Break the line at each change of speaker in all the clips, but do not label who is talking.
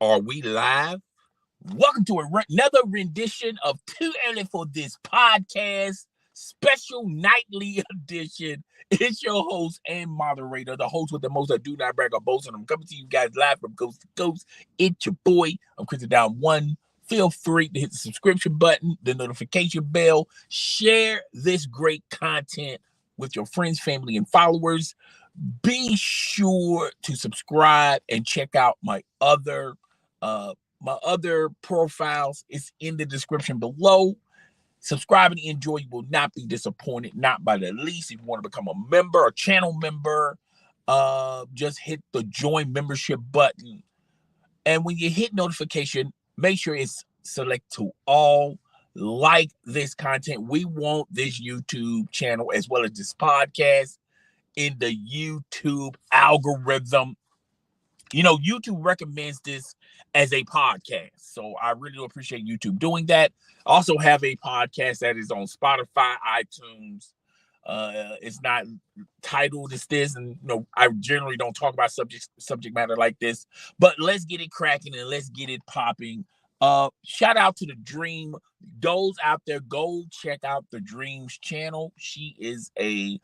Are we live? Welcome to another rendition of Too Early for This podcast, special nightly edition. It's your host and moderator, the host with the most that do not brag or boast, and I'm coming to you guys live from coast to coast. It's your boy. I'm Chris Down One. Feel free to hit the subscription button, the notification bell, share this great content with your friends, family, and followers. Be sure to subscribe and check out my other profiles. It's in the description below. Subscribe and enjoy. You will not be disappointed, not by the least. If you want to become a member, a channel member, just hit the join membership button. And when you hit notification, make sure it's select to all. Like this content. We want this YouTube channel as well as this podcast in the YouTube algorithm. You know, YouTube recommends this as a podcast. So I really do appreciate YouTube doing that. I also have a podcast that is on Spotify, iTunes. It's not titled as this, and I generally don't talk about subject matter like this. But let's get it cracking and let's get it popping. Shout out to the Dream. Those out there, go check out the Dream's channel. She is a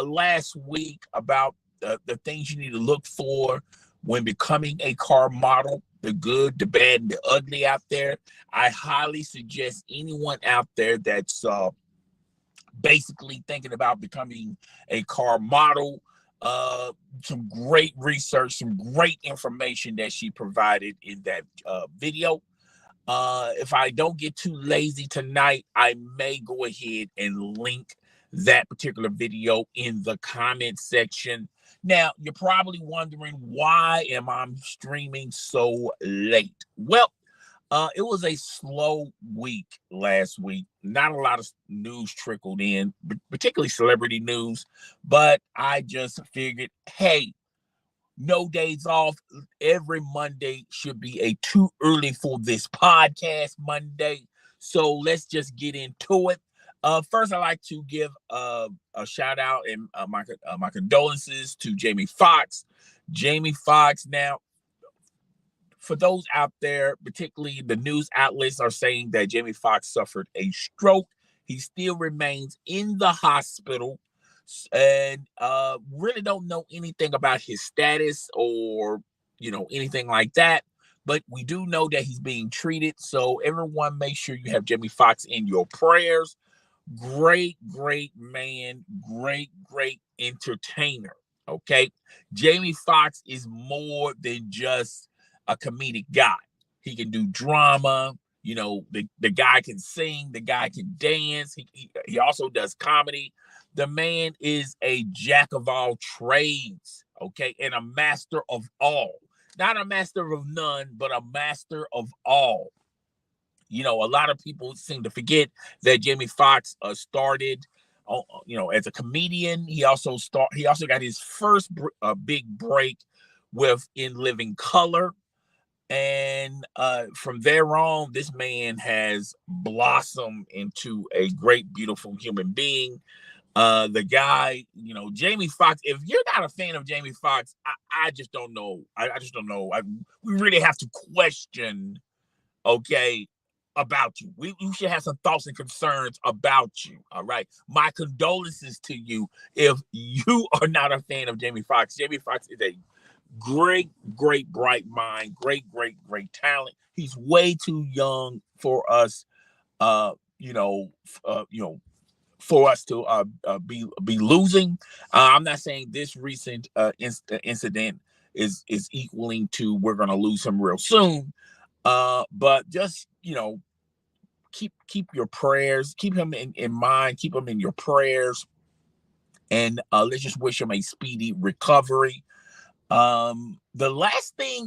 last week about the things you need to look for when becoming a car model, the good, the bad, and the ugly out there. I highly suggest anyone out there that's basically thinking about becoming a car model, some great research, some great information that she provided in that video. If I don't get too lazy tonight, I may go ahead and link that particular video in the comment section. Now, you're probably wondering, why am I streaming so late? Well, it was a slow week last week. Not a lot of news trickled in, particularly celebrity news, but I just figured, hey, no days off. Every Monday should be a Too Early for This podcast Monday. So let's just get into it. First, I'd like to give a shout out and my condolences to Jamie Foxx. Jamie Foxx. Now, for those out there, particularly the news outlets are saying that Jamie Foxx suffered a stroke. He still remains in the hospital, and really don't know anything about his status or anything like that. But we do know that he's being treated. So everyone, make sure you have Jamie Foxx in your prayers. Great man, great entertainer. Okay, Jamie Foxx is more than just a comedic guy. He can do drama. The guy can sing, the guy can dance. He also does comedy. The man is a jack of all trades, okay, and a master of all. Not a master of none, but a master of all. A lot of people seem to forget that Jamie Foxx started, as a comedian. He also got his first big break with In Living Color, and from there on, this man has blossomed into a great, beautiful human being. The guy, Jamie Foxx. If you're not a fan of Jamie Foxx, I just don't know. I just don't know. We really have to question, okay, about you. We should have some thoughts and concerns about you. All right. My condolences to you if you are not a fan of Jamie Foxx. Jamie Foxx is a great bright mind, great talent. He's way too young for us, uh, you know, for us to be losing. I'm not saying this recent incident is equaling to we're going to lose him real soon. But just keep your prayers, keep him in mind, keep him in your prayers, and let's just wish him a speedy recovery. The last thing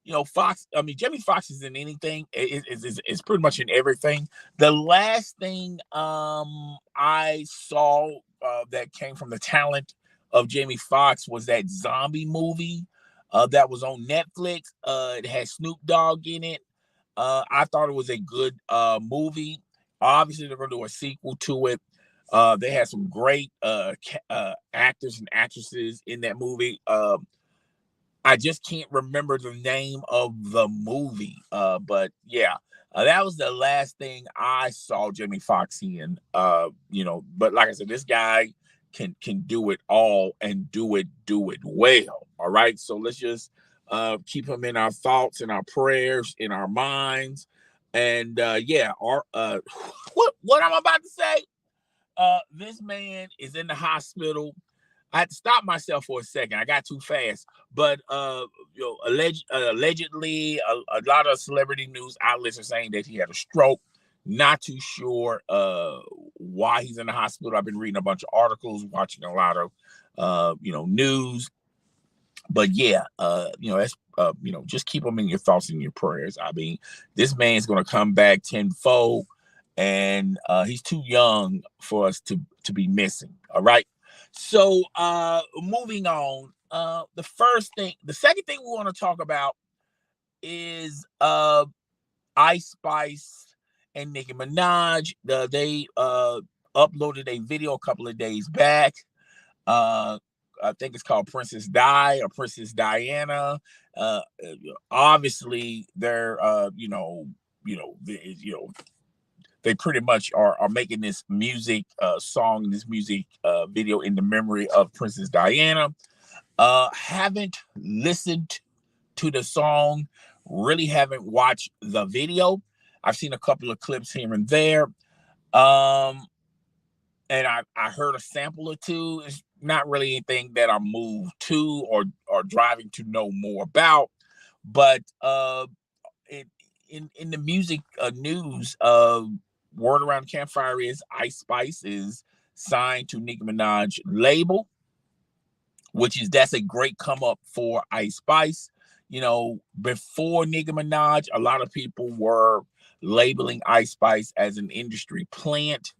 Jamie Foxx is in anything. It's pretty much in everything. The last thing I saw that came from the talent of Jamie Foxx was that zombie movie. that was on Netflix. It had Snoop Dogg in it. I thought it was a good movie. Obviously, they're going to do a sequel to it. They had some great actors and actresses in that movie. I just can't remember the name of the movie. But yeah, that was the last thing I saw Jamie Foxx in. But like I said, this guy can do it all and do it well. All right. So let's just keep him in our thoughts, in our prayers, in our minds. And what I'm about to say, this man is in the hospital. I had to stop myself for a second. I got too fast. But allegedly, a lot of celebrity news outlets are saying that he had a stroke. Not too sure why he's in the hospital. I've been reading a bunch of articles, watching a lot of news. But yeah, that's just keep him in your thoughts and your prayers. I mean, this man's gonna come back tenfold, and he's too young for us to be missing. All right. So moving on, the second thing we want to talk about is Ice Spice and Nicki Minaj. They uploaded a video a couple of days back. I think it's called Princess Di or Princess Diana. Obviously they're they pretty much are making this music song, this music video in the memory of Princess Diana. Haven't listened to the song, really haven't watched the video. I've seen a couple of clips here and there. And I heard a sample or two. It's not really anything that I'm moved to or driving to know more about. But in the music news, word around the campfire is Ice Spice is signed to Nicki Minaj label, that's a great come up for Ice Spice. Before Nicki Minaj, a lot of people were labeling Ice Spice as an industry plant,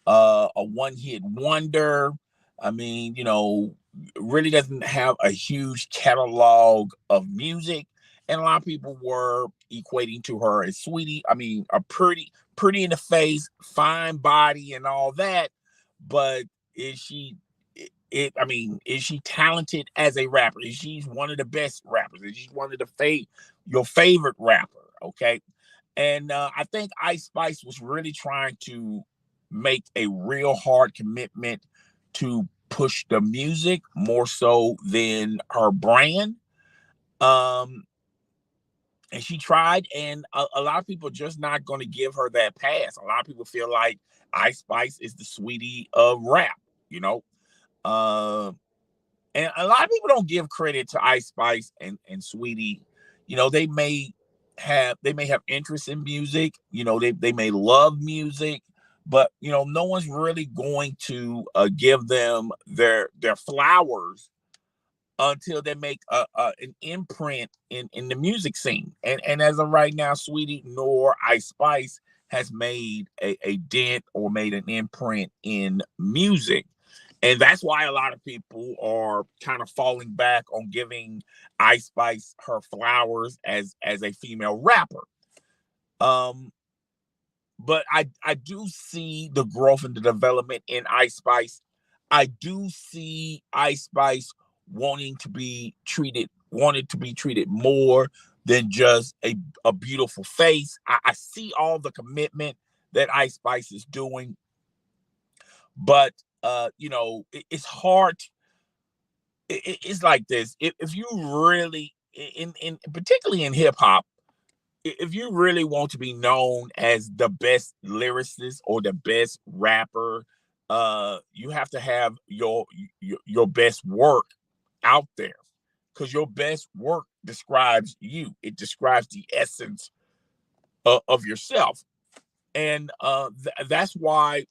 a one-hit wonder. I mean, really doesn't have a huge catalog of music. And a lot of people were equating to her as sweetie. I mean, a pretty in the face, fine body and all that. But is she is she talented as a rapper? Is she one of the best rappers? Is she one of your favorite rapper? Okay. And I think Ice Spice was really trying to make a real hard commitment to push the music more so than her brand. And she tried, and a lot of people are just not going to give her that pass. A lot of people feel like Ice Spice is the sweetie of rap, uh, and a lot of people don't give credit to Ice Spice and Sweetie. They may have interest in music. They may love music, but no one's really going to give them their flowers until they make an imprint in the music scene. And as of right now, Sweetie nor Ice Spice has made a dent or made an imprint in music. And that's why a lot of people are kind of falling back on giving Ice Spice her flowers as a female rapper. But I do see the growth and the development in Ice Spice. I do see Ice Spice wanted to be treated more than just a beautiful face. I see all the commitment that Ice Spice is doing, but it's hard. It's like this. If you really, in particularly in hip hop, if you really want to be known as the best lyricist or the best rapper, you have to have your best work out there, because your best work describes you. It describes the essence of yourself. And that's why,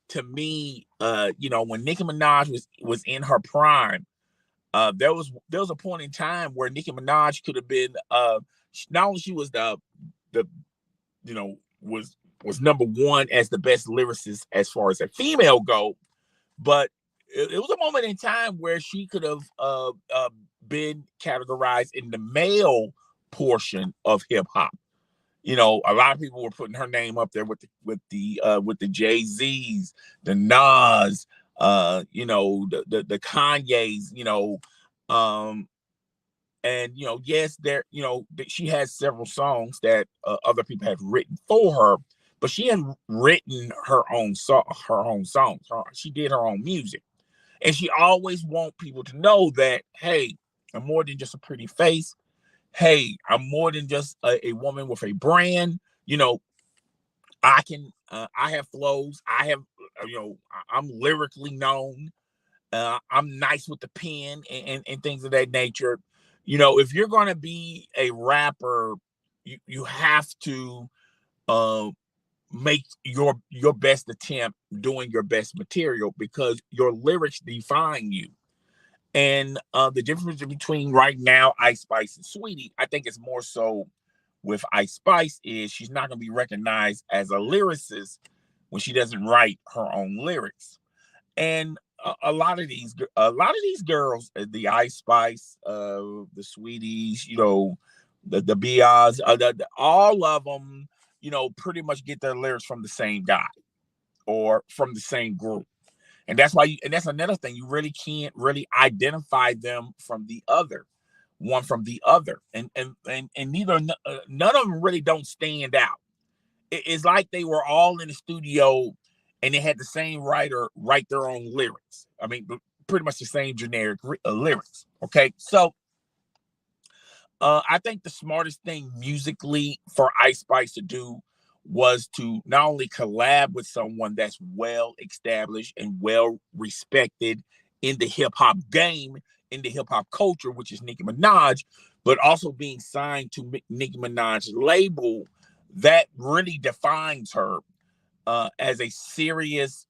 to me, when Nicki Minaj was in her prime, there was a point in time where Nicki Minaj could have been not only she was the was number one as the best lyricist as far as a female go, but it was a moment in time where she could have been categorized in the male portion of hip hop. You know, a lot of people were putting her name up there with the Jay-Z's, the Nas, you know, the Kanye's, you know, um, and you know, yes, there, you know, she has several songs that other people have written for her, but she had written her own songs. She did her own music, and she always want people to know that, hey, I'm more than just a pretty face. Hey, I'm more than just a woman with a brand. You know, I have flows. I have, you know, I'm lyrically known. I'm nice with the pen and things of that nature. You know, if you're going to be a rapper, you have to uh, make your best attempt doing your best material, because your lyrics define you. And the difference between right now Ice Spice and Sweetie, I think it's more so with Ice Spice is she's not going to be recognized as a lyricist when she doesn't write her own lyrics. And a lot of these girls, the Ice Spice, the Sweeties, you know, the Bias, all of them, you know, pretty much get their lyrics from the same guy or from the same group. And that's why and that's another thing, you really can't really identify them from the other, one from the other. And neither none of them really don't stand out. It's like they were all in the studio and they had the same writer write their own lyrics. I mean, pretty much the same generic lyrics. Okay. So I think the smartest thing musically for Ice Spice to do was to not only collab with someone that's well established and well respected in the hip hop game, in the hip hop culture, which is Nicki Minaj, but also being signed to Nicki Minaj's label that really defines her as a serious,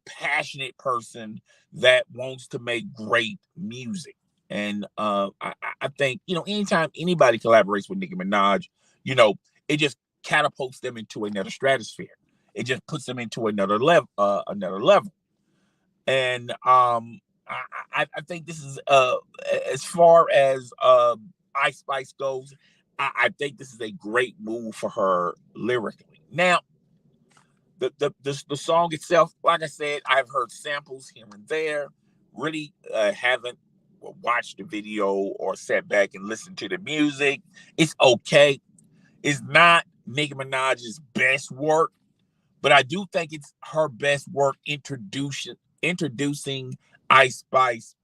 passionate person that wants to make great music. And I think, you know, anytime anybody collaborates with Nicki Minaj, you know, it just catapults them into another stratosphere. It just puts them into another level, And I think this is as far as Ice Spice goes, I think this is a great move for her lyrically. Now, the song itself, like I said, I've heard samples here and there. Really haven't watched the video or sat back and listened to the music. It's okay. It's not Nicki Minaj's best work, but I do think it's her best work introducing Ice Spice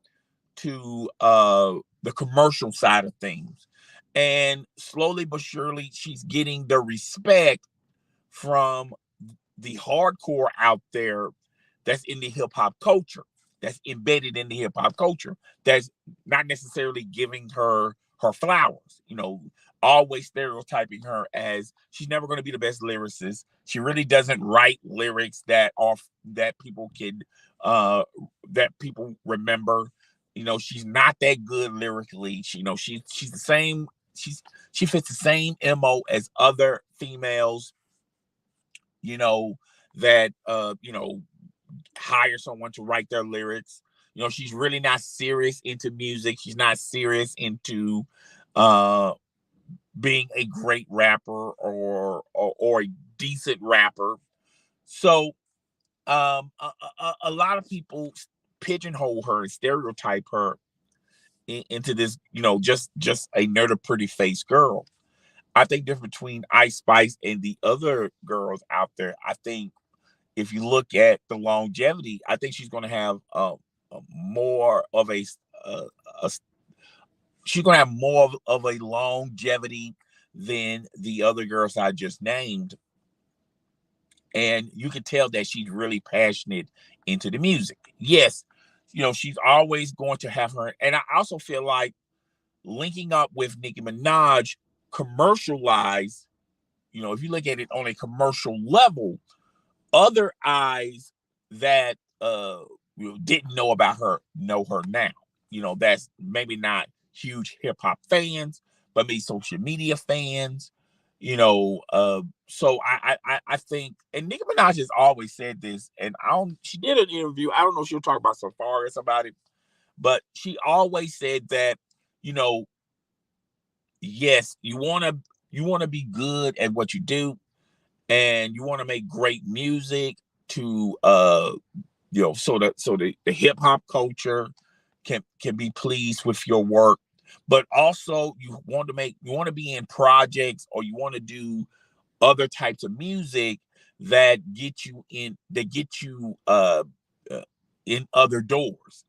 to the commercial side of things. And slowly but surely, she's getting the respect from the hardcore out there that's in the hip hop culture, that's embedded in the hip hop culture, that's not necessarily giving her flowers, you know, always stereotyping her as she's never going to be the best lyricist. She really doesn't write lyrics that people can that people remember. You know, she's not that good lyrically. She, you know, she's the same. She fits the same MO as other females, you know, that you know, hire someone to write their lyrics. You know, she's really not serious into music. She's not serious into uh being a great rapper or a decent rapper. So a lot of people pigeonhole her and stereotype her into this, you know, just another pretty face girl. I think difference between Ice Spice and the other girls out there, I think if you look at the longevity, I think she's going to have a more of uh, a she's going to have more of a longevity than the other girls I just named. And you can tell that she's really passionate into the music. Yes, you know, she's always going to have her. And I also feel like linking up with Nicki Minaj commercialized, you know, if you look at it on a commercial level, other eyes that didn't know about her know her now. You know, that's maybe not huge hip hop fans, but maybe social media fans. So I think, and Nicki Minaj has always said this, and she did an interview. I don't know if she'll talk about Safari or somebody, but she always said that, you know, yes, you wanna be good at what you do, and you want to make great music to so the hip hop culture can be pleased with your work, but also you want to be in projects, or you want to do other types of music that get you in other doors,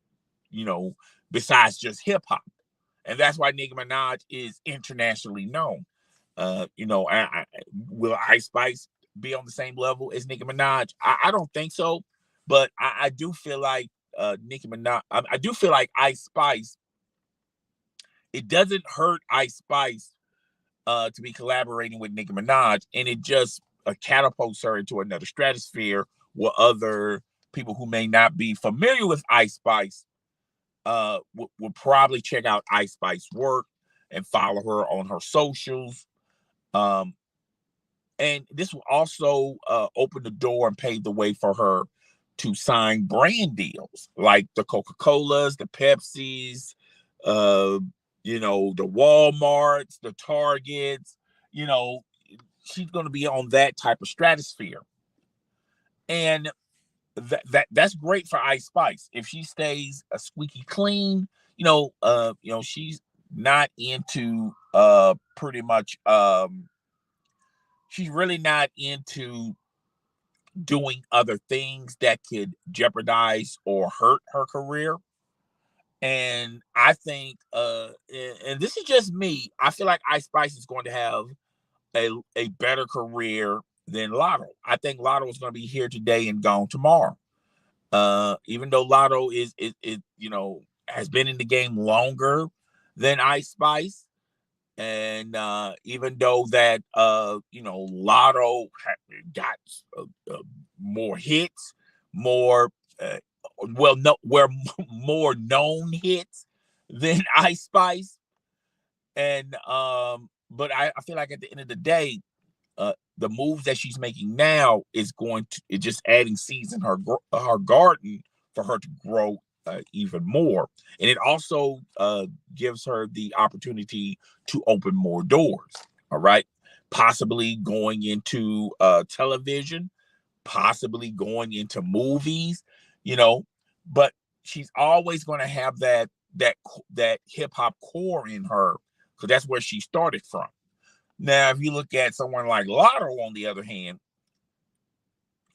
you know, besides just hip hop. And that's why Nicki Minaj is internationally known. Will Ice Spice be on the same level as Nicki Minaj? I don't think so, but I do feel like Nicki Minaj. I do feel like Ice Spice. It doesn't hurt Ice Spice to be collaborating with Nicki Minaj, and it just catapults her into another stratosphere where other people who may not be familiar with Ice Spice would probably check out Ice Spice work and follow her on her socials. Um, and this will also open the door and pave the way for her to sign brand deals like the Coca-Colas, the Pepsis, uh, the Walmarts, the Targets. You know, she's going to be on that type of stratosphere, and that's great for Ice Spice if she stays a squeaky clean. She's not into pretty much she's really not into doing other things that could jeopardize or hurt her career. And I think and this is just me, I feel like Ice Spice is going to have a better career than Lotto. I think Lotto is going to be here today and gone tomorrow. Even though Lotto has been in the game longer than Ice Spice, and even though that Lotto got more hits, more were more known hits than Ice Spice, and but I feel like at the end of the day, the moves that she's making now is just adding seeds in her garden for her to grow even more, and it also gives her the opportunity to open more doors. All right, possibly going into television, possibly going into movies, you know, but she's always going to have that hip hop core in her because that's where she started from. Now, if you look at someone like Lotto, on the other hand,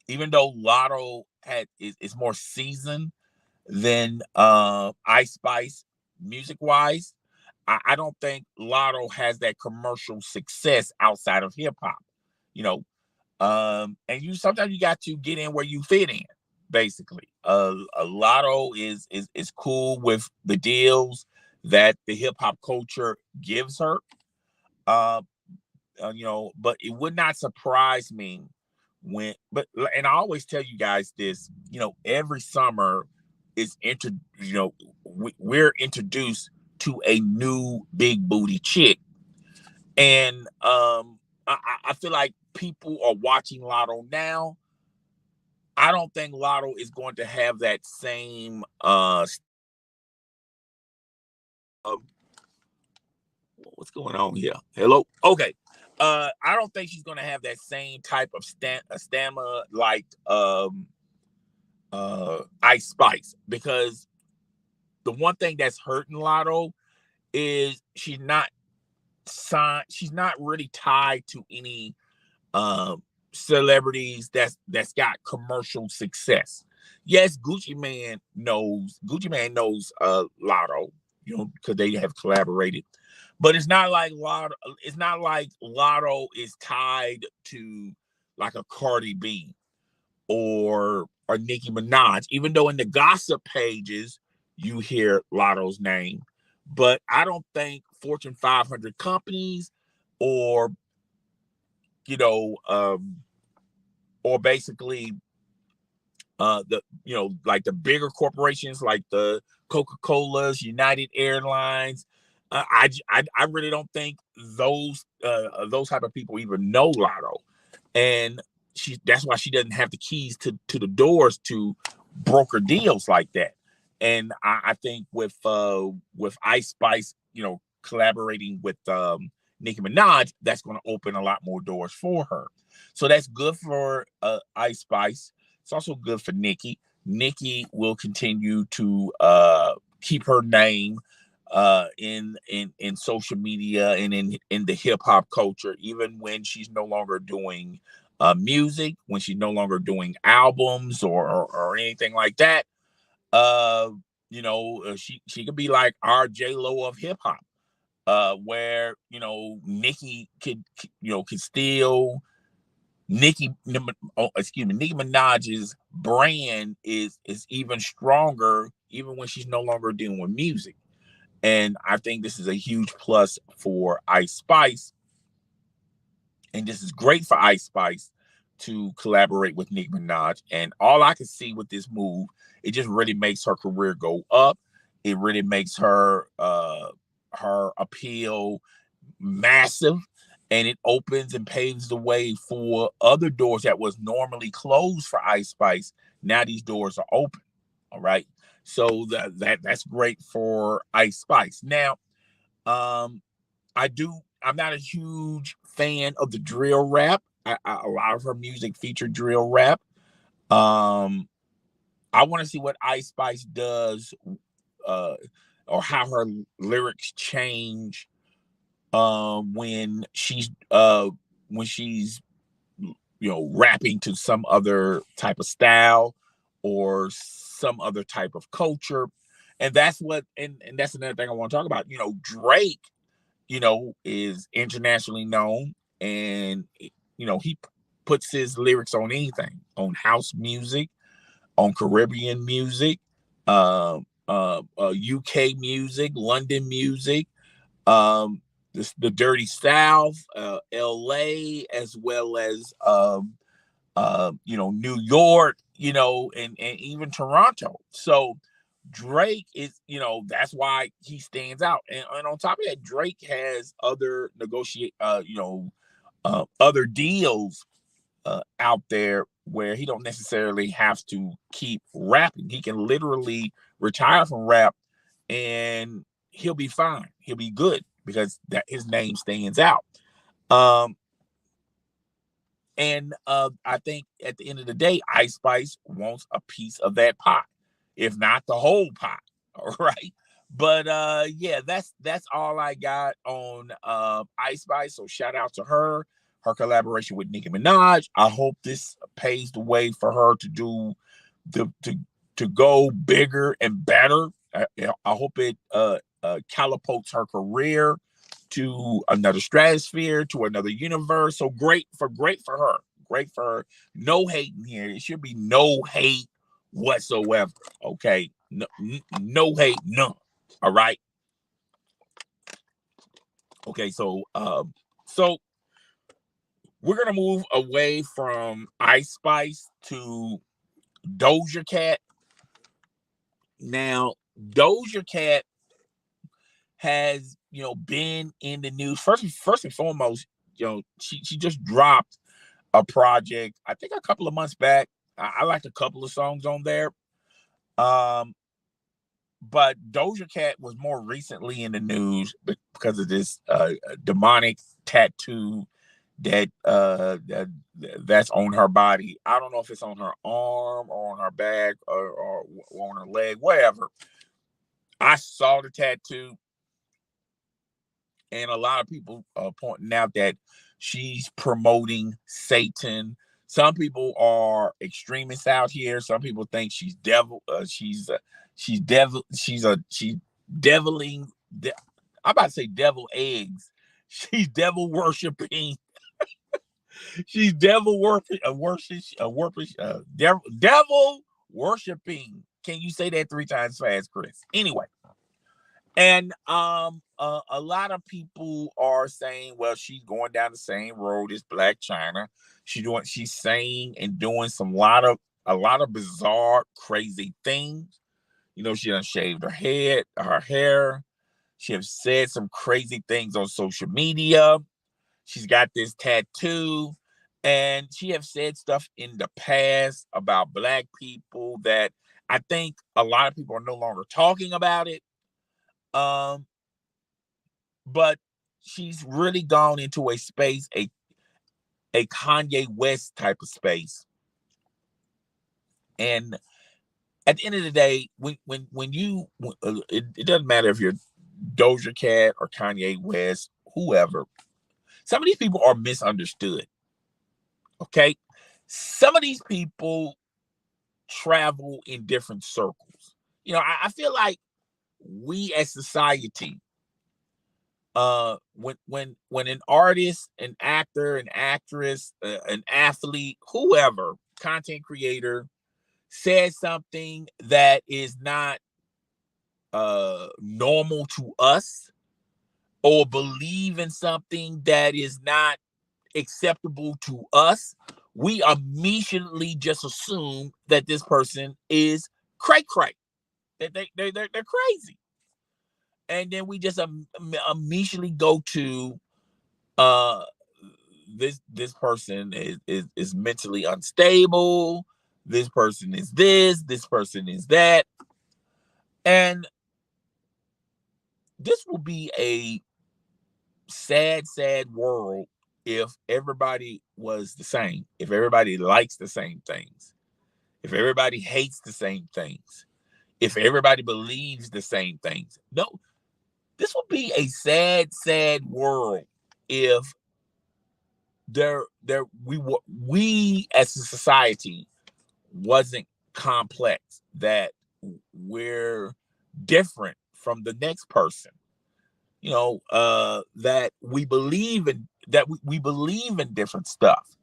even though Lotto is more seasoned than Ice Spice music wise, I don't think Lotto has that commercial success outside of hip hop. You know, and sometimes you got to get in where you fit in. Basically, a Lotto is cool with the deals that the hip hop culture gives her. Uh, but it would not surprise me and I always tell you guys this, every summer we're introduced to a new big booty chick. And I feel like people are watching Lotto now. I don't think Lotto is going to have that same what's going on here? Hello? Okay. I don't think she's gonna have that same type of stamina like Ice Spice, because the one thing that's hurting Lotto is she's not really tied to any celebrities that's got commercial success. Yes, Gucci Man knows Lotto, because they have collaborated. But it's not like Lotto is tied to like a Cardi B or Nicki Minaj, even though in the gossip pages you hear Lotto's name. But I don't think Fortune 500 companies or or basically like the bigger corporations like the Coca-Colas, United Airlines, I really don't think those type of people even know Lotto, and that's why she doesn't have the keys to the doors to broker deals like that. And I think with Ice Spice, collaborating with Nicki Minaj, that's going to open a lot more doors for her. So that's good for Ice Spice. It's also good for Nicki. Nicki will continue to keep her name in social media and in the hip hop culture, even when she's no longer doing music, when she's no longer doing albums or anything like that. She could be like our J Lo of hip hop, where Nicki could still Nicki Minaj's brand is even stronger even when she's no longer doing music. And I think this is a huge plus for Ice Spice. And this is great for Ice Spice to collaborate with Nicki Minaj. And all I can see with this move, it just really makes her career go up. It really makes her appeal massive. And it opens and paves the way for other doors that was normally closed for Ice Spice. Now these doors are open. All right. So that's great for Ice Spice. Now, I'm not a huge fan of the drill rap. A lot of her music featured drill rap. I want to see what Ice Spice does, or how her lyrics change when she's rapping to some other type of style or some other type of culture. And that's that's another thing I want to talk about. Drake, is internationally known, and he puts his lyrics on anything, on house music, on Caribbean music, UK music, London music, the Dirty South, LA, as well as New York, and even Toronto. So Drake is, that's why he stands out. And on top of that, Drake has other other deals out there where he don't necessarily have to keep rapping. He can literally retire from rap and he'll be fine. He'll be good because that his name stands out. And I think at the end of the day, Ice Spice wants a piece of that pie, if not the whole pie. All right. But yeah, that's all I got on Ice Spice. So shout out to her collaboration with Nicki Minaj. I hope this paves the way for her to do to go bigger and better. I hope it catapults her career to another stratosphere, to another universe. So great for her. Great for her. No hate in here. It should be no hate whatsoever. Okay. No hate, none. All right. Okay, so we're gonna move away from Ice Spice to Doja Cat. Now, Doja Cat has been in the news. First and foremost, she just dropped a project, I think a couple of months back. I liked a couple of songs on there. But Doja Cat was more recently in the news because of this demonic tattoo that's on her body. I don't know if it's on her arm or on her back or on her leg, whatever. I saw the tattoo, and a lot of people pointing out that she's promoting Satan. Some people are extremists out here. Some people think she's devil. She's deviling. I'm about to say devil eggs. She's devil worshiping. She's devil devil worshiping. Can you say that 3 times fast, Chris? Anyway. And a lot of people are saying, well, she's going down the same road as Black China. She's saying and doing a lot of bizarre, crazy things. She done shaved her head, her hair. She has said some crazy things on social media. She's got this tattoo, and she have said stuff in the past about Black people that I think a lot of people are no longer talking about it. Um, but she's really gone into a space, a Kanye West type of space. And at the end of the day, it doesn't matter if you're Doja Cat or Kanye West, whoever. Some of these people are misunderstood. Okay, some of these people travel in different circles. I feel like we as society, when an artist, an actor, an actress, an athlete, whoever, content creator says something that is not normal to us, or believe in something that is not acceptable to us, we immediately just assume that this person is cray cray, that they're crazy, and then we just immediately go to uh this person is mentally unstable, this person is this person is that, and this will be a sad world if everybody was the same, if everybody likes the same things, if everybody hates the same things, if everybody believes the same things. No, this would be a sad world if we as a society wasn't complex, that we're different from the next person. That we believe in, we believe in different stuff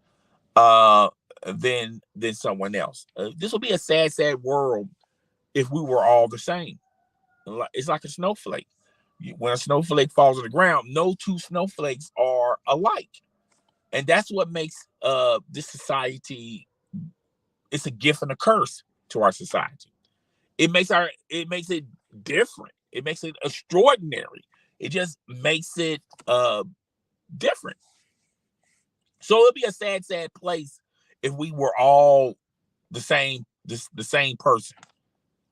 uh than someone else. This will be a sad world if we were all the same. It's like a snowflake. When a snowflake falls on the ground, no two snowflakes are alike. And that's what makes this society, it's a gift and a curse to our society. It makes it different. It makes it extraordinary. It just makes it different. So it'll be a sad place if we were all the same person.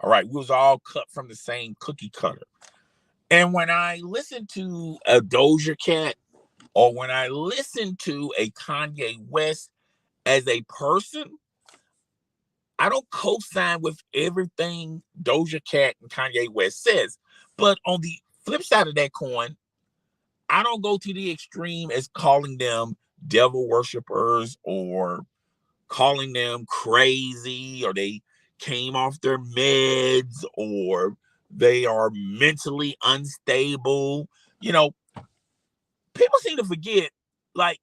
All right, we was all cut from the same cookie cutter. And when I listen to a Doja Cat, or when I listen to a Kanye West as a person, I don't co-sign with everything Doja Cat and Kanye West says. But on the flip side of that coin, I don't go to the extreme as calling them devil worshippers, or calling them crazy, or they came off their meds, or they are mentally unstable. People seem to forget, like,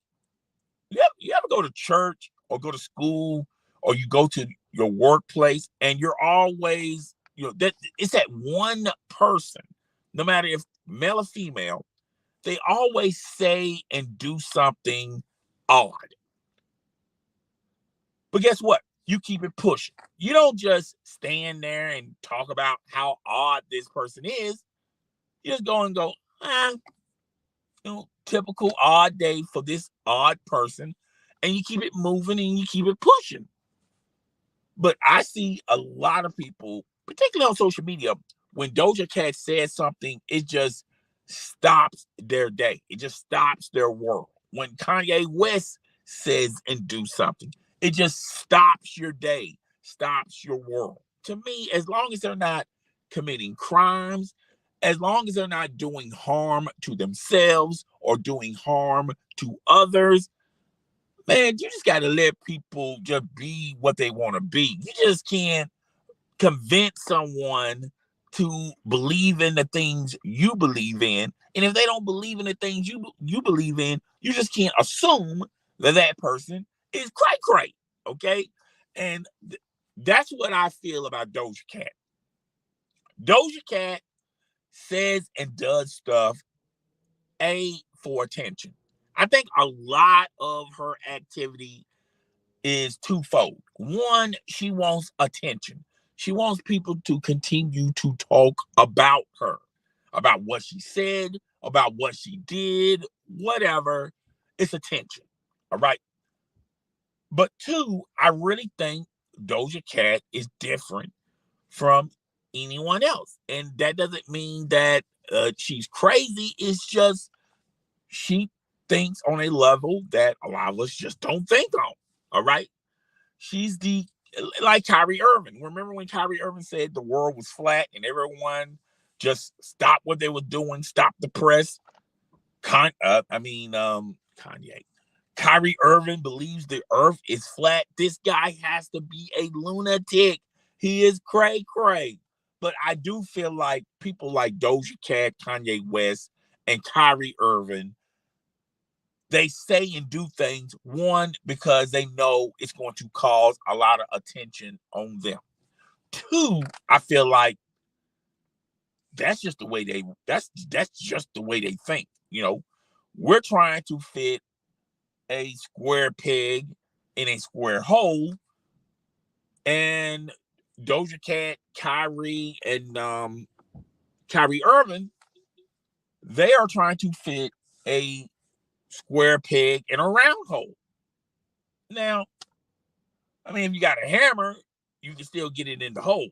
you ever go to church or go to school, or you go to your workplace, and you're always, that it's that one person, no matter if male or female, they always say and do something odd. But guess what? You keep it pushing. You don't just stand there and talk about how odd this person is. You just go and go, typical odd day for this odd person. And you keep it moving and you keep it pushing. But I see a lot of people, particularly on social media, when Doja Cat says something, it just stops their day. It just stops their world. When Kanye West says and do something, it just stops your day, stops your world. To me, as long as they're not committing crimes, as long as they're not doing harm to themselves or doing harm to others, man, you just got to let people just be what they want to be. You just can't convince someone to believe in the things you believe in. And if they don't believe in the things you believe in, you just can't assume that person is cray-cray, okay? And that's what I feel about Doja Cat. Doja Cat says and does stuff, for attention. I think a lot of her activity is twofold. One, she wants attention. She wants people to continue to talk about her. about what she said, about what she did, whatever. It's attention. All right. But two, I really think Doja Cat is different from anyone else. And that doesn't mean that she's crazy. It's just she thinks on a level that a lot of us just don't think on. All right. She's like Kyrie Irving. Remember when Kyrie Irving said the world was flat and everyone just stopped what they were doing, stopped the press? Kanye. Kyrie Irving believes the earth is flat. This guy has to be a lunatic. He is cray cray. But I do feel like people like Doja Cat, Kanye West, and Kyrie Irving, they say and do things, one, because they know it's going to cause a lot of attention on them. Two, I feel like that's just the way they think. You know, we're trying to fit a square peg in a square hole, and Doja Cat, Kyrie, and Kyrie Irving, they are trying to fit a square peg in a round hole. Now, I mean, if you got a hammer, you can still get it in the hole.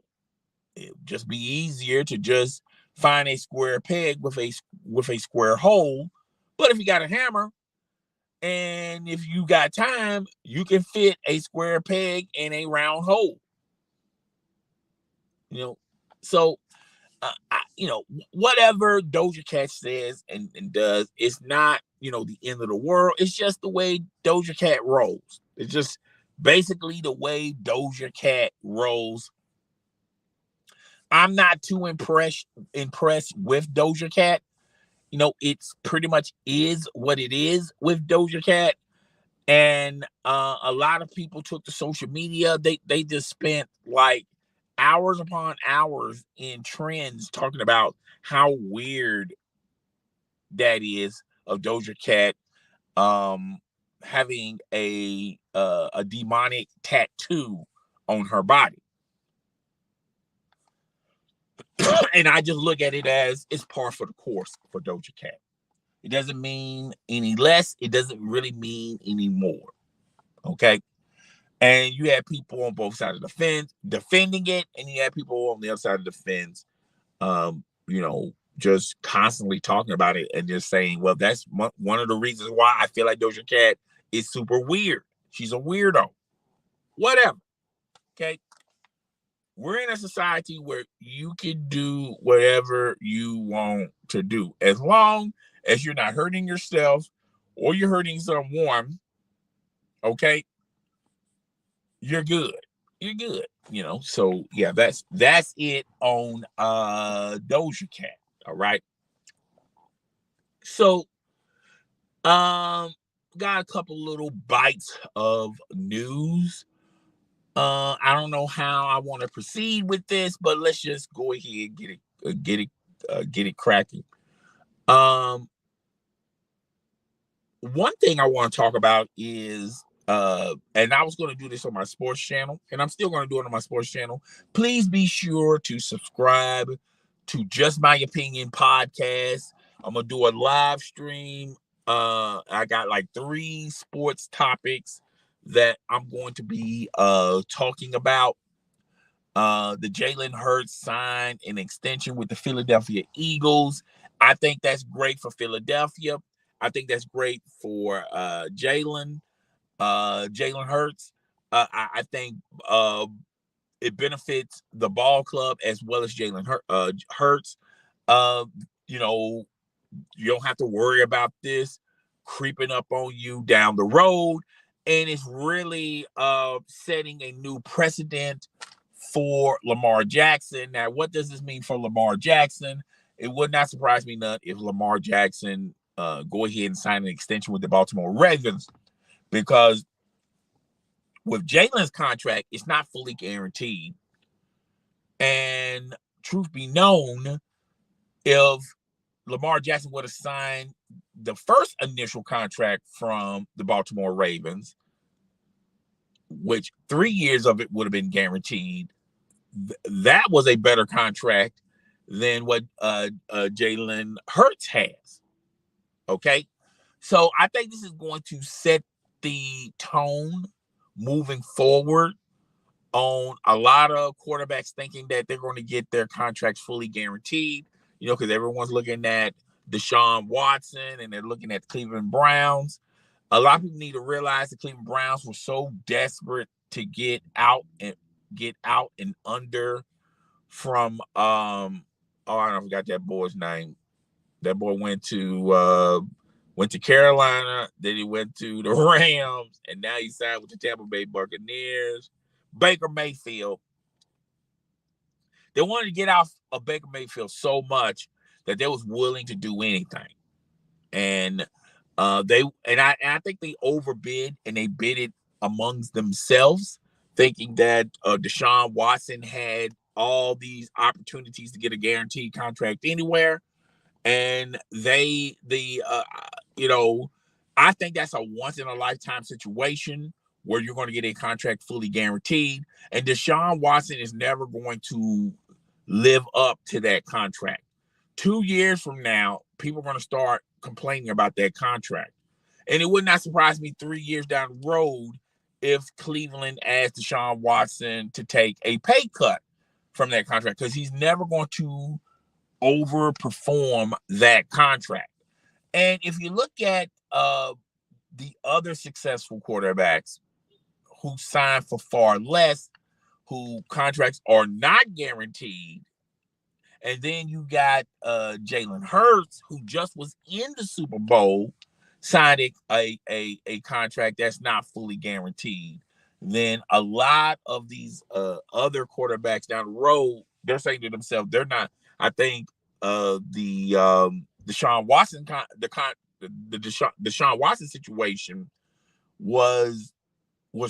It would just be easier to just find a square peg with a square hole. But if you got a hammer, and if you got time, you can fit a square peg in a round hole. You know, so whatever Doja Cat says and does, it's not, the end of the world. It's just the way Doja Cat rolls. It's just basically the way Doja Cat rolls. I'm not too impressed with Doja Cat. It's pretty much is what it is with Doja Cat. And a lot of people took to social media. They just spent like hours upon hours in trends talking about how weird that is of Doja Cat having a demonic tattoo on her body. And I just look at it as it's par for the course for Doja Cat. It doesn't mean any less. It doesn't really mean any more. Okay. And you have people on both sides of the fence defending it, and you have people on the other side of the fence, just constantly talking about it and just saying, well, that's one of the reasons why I feel like Doja Cat is super weird. She's a weirdo. Whatever. Okay. We're in a society where you can do whatever you want to do, as long as you're not hurting yourself or you're hurting someone. Okay. You're good. You're good. So yeah, that's it on Doja Cat. All right. So got a couple little bites of news. I don't know how I want to proceed with this, but let's just go ahead and get it cracking. One thing I want to talk about is and I was going to do this on my sports channel, and I'm still going to do it on my sports channel. Please be sure to subscribe to Just My Opinion podcast. I'm going to do a live stream. I got like 3 sports topics that I'm going to be talking about. The Jalen Hurts signed an extension with the Philadelphia Eagles. I think that's great for Philadelphia. I think that's great for Jalen Hurts. I think it benefits the ball club as well as Jalen Hurts. You don't have to worry about this creeping up on you down the road. And it's really setting a new precedent for Lamar Jackson. Now, what does this mean for Lamar Jackson? It would not surprise me none if Lamar Jackson go ahead and sign an extension with the Baltimore Ravens, because with Jalen's contract, it's not fully guaranteed. And truth be known, if Lamar Jackson would have signed the first initial contract from the Baltimore Ravens, which 3 years of it would have been guaranteed, that was a better contract than what Jalen Hurts has. Okay, so I think this is going to set the tone moving forward on a lot of quarterbacks thinking that they're going to get their contracts fully guaranteed, because everyone's looking at Deshaun Watson and they're looking at the Cleveland Browns. A lot of people need to realize the Cleveland Browns were so desperate to get out and under from I forgot that boy's name. That boy went to Carolina, then he went to the Rams, and now he signed with the Tampa Bay Buccaneers. Baker Mayfield. They wanted to get off of Baker Mayfield so much that they was willing to do anything. And I think they overbid and they bid it amongst themselves, thinking that Deshaun Watson had all these opportunities to get a guaranteed contract anywhere. And I think that's a once in a lifetime situation where you're going to get a contract fully guaranteed. And Deshaun Watson is never going to live up to that contract. 2 years from now, people are going to start complaining about that contract. And it would not surprise me 3 years down the road if Cleveland asked Deshaun Watson to take a pay cut from that contract, because he's never going to overperform that contract. And if you look at the other successful quarterbacks who signed for far less, who contracts are not guaranteed, and then you got Jalen Hurts, who just was in the Super Bowl, signed a contract that's not fully guaranteed, then a lot of these other quarterbacks down the road, they're saying to themselves, they're not. I think the Deshaun Watson Deshaun Watson situation was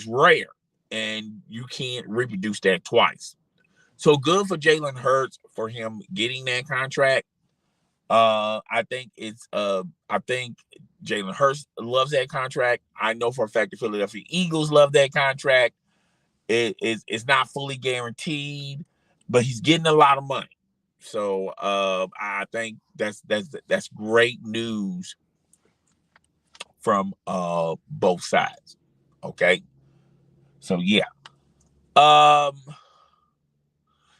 rare, and you can't reproduce that twice. So good for Jalen Hurts for him getting that contract. I think Jalen Hurts loves that contract. I know for a fact the Philadelphia Eagles love that contract. It's not fully guaranteed, but he's getting a lot of money. So I think that's great news from both sides. Okay. So yeah.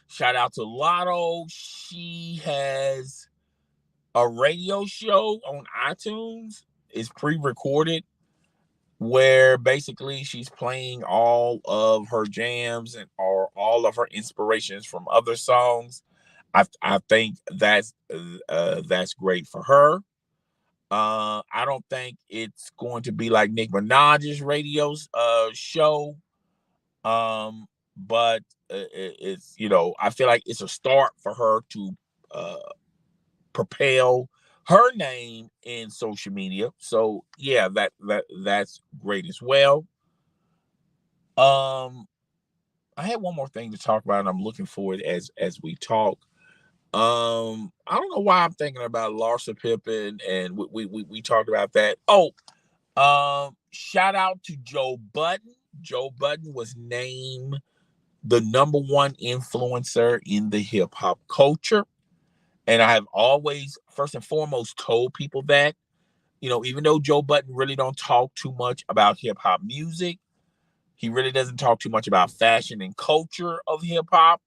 Shout out to Lotto. She has a radio show on iTunes. It's pre-recorded, where basically she's playing all of her jams or all of her inspirations from other songs. I think that's great for her. I don't think it's going to be like Nicki Minaj's radio show, but it's I feel like it's a start for her to propel her name in social media. So yeah, that's great as well. I had one more thing to talk about, and I'm looking forward as we talk. I don't know why I'm thinking about Larsa Pippen, and we talked about that. Shout out to Joe Budden. Joe Budden was named the #1 influencer in the hip hop culture. And I have always, first and foremost, told people that, even though Joe Budden really don't talk too much about hip hop music, he really doesn't talk too much about fashion and culture of hip hop.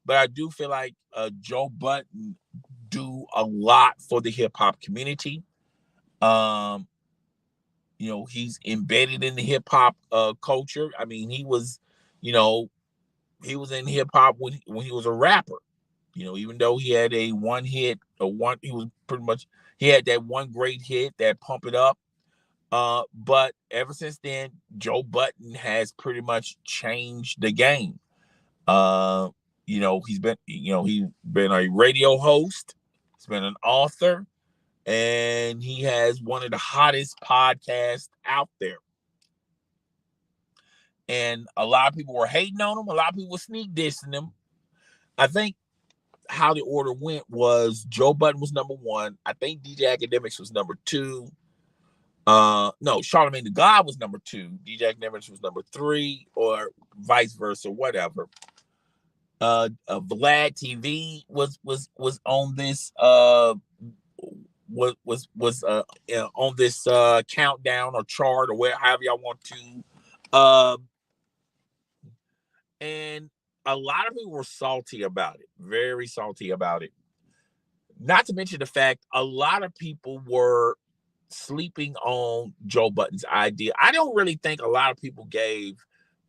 But I do feel like Joe Budden do a lot for the hip hop community. He's embedded in the hip hop culture. I mean, he was in hip hop when he was a rapper. Even though he had he had that one great hit, that Pump It Up. But ever since then, Joe Budden has pretty much changed the game. He's been a radio host, he's been an author, and he has one of the hottest podcasts out there. And a lot of people were hating on him, a lot of people were sneak dissing him. I think how the order went was Joe Budden was #1. I think DJ Academics was #2. No, Charlamagne the God was #2. DJ Academics was #3, or vice versa, whatever. Vlad TV was on this on this countdown or chart or however y'all want to. And a lot of people were salty about it, very salty about it. Not to mention the fact a lot of people were sleeping on Joe Budden's idea. I don't really think a lot of people gave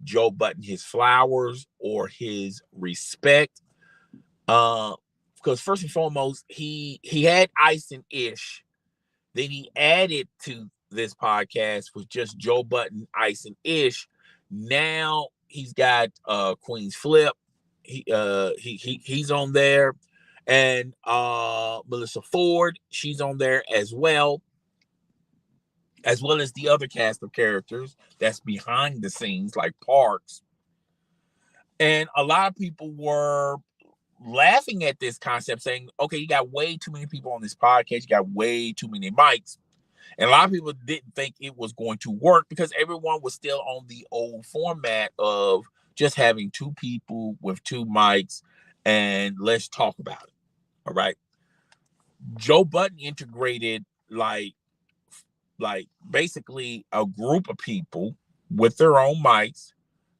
Joe Budden his flowers or his respect. Because first and foremost, he had Ice and Ish. Then he added to this podcast with just Joe Budden, Ice and Ish. Now he's got Queen's Flip. He's on there. And Melissa Ford, she's on there as well as the other cast of characters that's behind the scenes, like Parks. And a lot of people were laughing at this concept, saying, okay, you got way too many people on this podcast, you got way too many mics. And a lot of people didn't think it was going to work because everyone was still on the old format of just having two people with two mics and let's talk about it. All right. Joe Budden integrated like basically a group of people with their own mics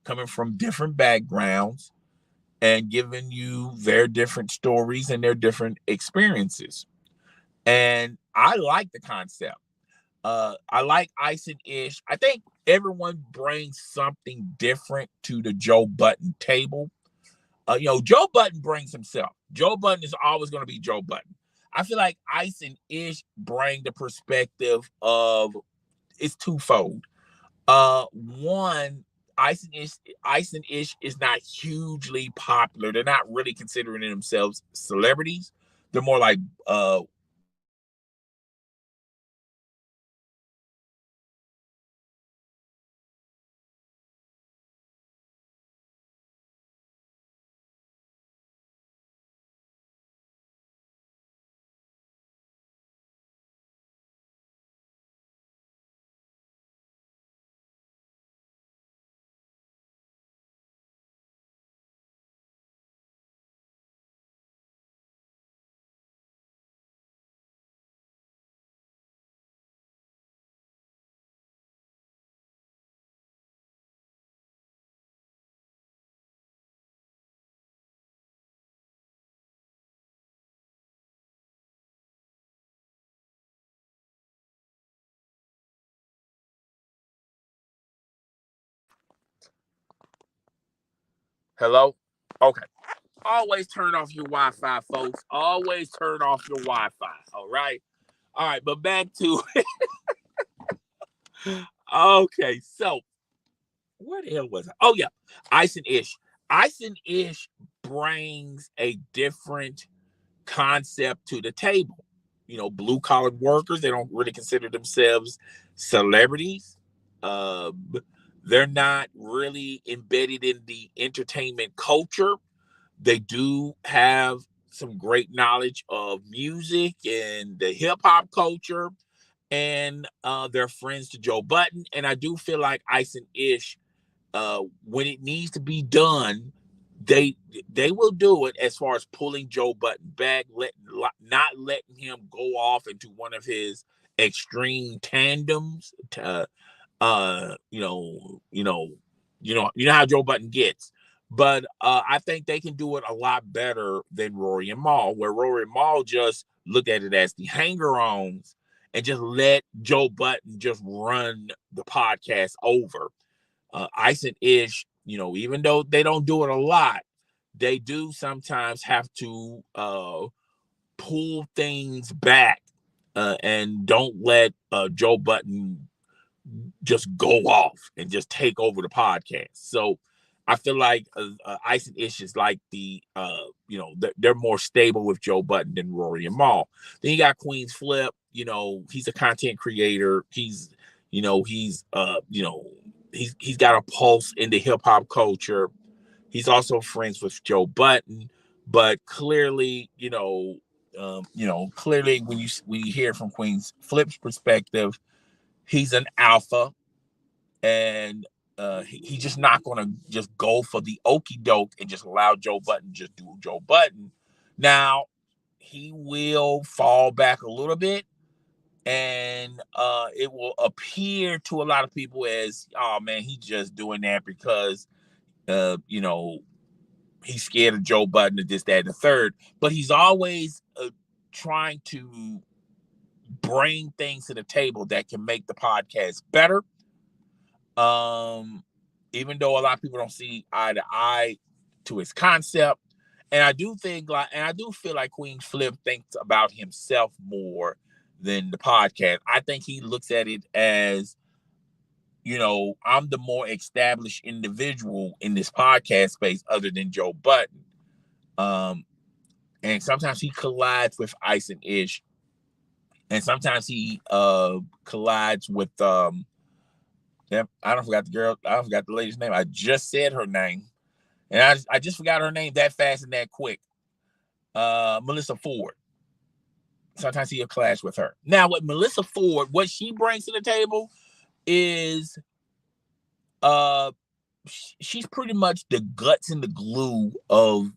coming from different backgrounds and giving you their different stories and their different experiences. And I like the concept. I like Ice and Ish. I think everyone brings something different to the Joe Budden table. Joe Budden brings himself. Joe Budden is always going to be Joe Budden. I feel like Ice and Ish bring the perspective of it's twofold. One, Ice and Ish is not hugely popular. They're not really considering themselves celebrities. They're more like hello? Okay. Always turn off your Wi-Fi, folks. Always turn off your Wi-Fi. All right. All right, but back to okay, so where the hell was I? Oh yeah, Ice and Ish. Ice and Ish brings a different concept to the table. Blue collar workers, they don't really consider themselves celebrities. They're not really embedded in the entertainment culture. They do have some great knowledge of music and the hip hop culture, and they're friends to Joe Budden. And I do feel like Ice and Ish, when it needs to be done, they will do it as far as pulling Joe Budden back, not letting him go off into one of his extreme tandems. You know how Joe Budden gets. But I think they can do it a lot better than Rory and Mal, where Rory and Mal just look at it as the hanger-ons and just let Joe Budden just run the podcast over. Ice and Ish, even though they don't do it a lot, they do sometimes have to pull things back and don't let Joe Budden just go off and just take over the podcast. So I feel like Ice and Ish is like they're more stable with Joe Budden than Rory and Mal. Then you got Queen's Flip. He's a content creator. He's got a pulse in the hip hop culture. He's also friends with Joe Budden, but clearly, clearly when you hear from Queen's Flip's perspective, he's an alpha, and he's just not going to just go for the okie doke and just allow Joe Budden to just do Joe Budden. Now, he will fall back a little bit, and it will appear to a lot of people as, oh man, he's just doing that because he's scared of Joe Budden and this, that, and the third. But he's always trying to bring things to the table that can make the podcast better. Even though a lot of people don't see eye to eye to his concept. And I do feel like Queen Flip thinks about himself more than the podcast. I think he looks at it as, I'm the more established individual in this podcast space other than Joe Budden. And sometimes he collides with Ice and Ish. And sometimes he collides with I don't forgot the lady's name. I just said her name. And I just forgot her name that fast and that quick. Melissa Ford. Sometimes he'll clash with her. Now, with Melissa Ford, what she brings to the table is she's pretty much the guts and the glue of